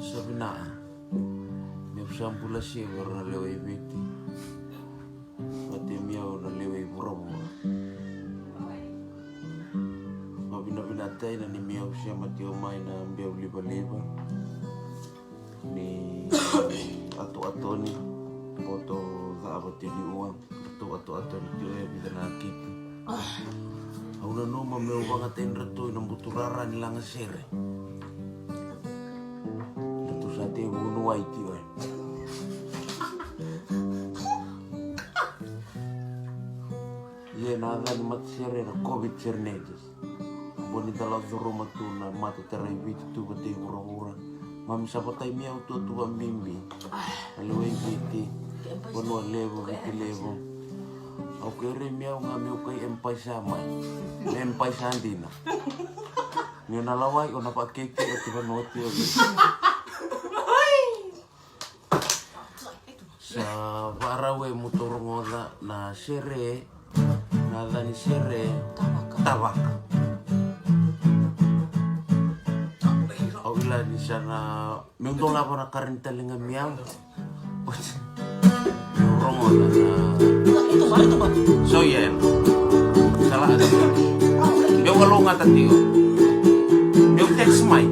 sabi na may sampula siya na leway biti pati miyaw na leway bura-bura mabinabinatay na ni miyaw siya matiumay na miyaw liba-liba ni ato-ato ni foto sa abot yung uwang ato-ato ni tiyo bida nakit ako na no mamiyaw bangat yung rato ng buturara nila nga sere rato sa ati yung unuway tiyo nada ni matsere na COVID-19 bonita la rumah tu na mata terai bit tu bete ura-ura mami sapatay miau tu bimbi aloi biti bono levo biti levo au kere miau ngami kai empai sama empai sandina ni na lawai ona pa keke ati banoti sa parawe motor ngoda na sere nada ni sere tabak awila ni sana mengdong la para karinta lenga miang rongo na itu ba so yen salah ada yo kalonga tatio yo text mai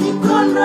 Ikon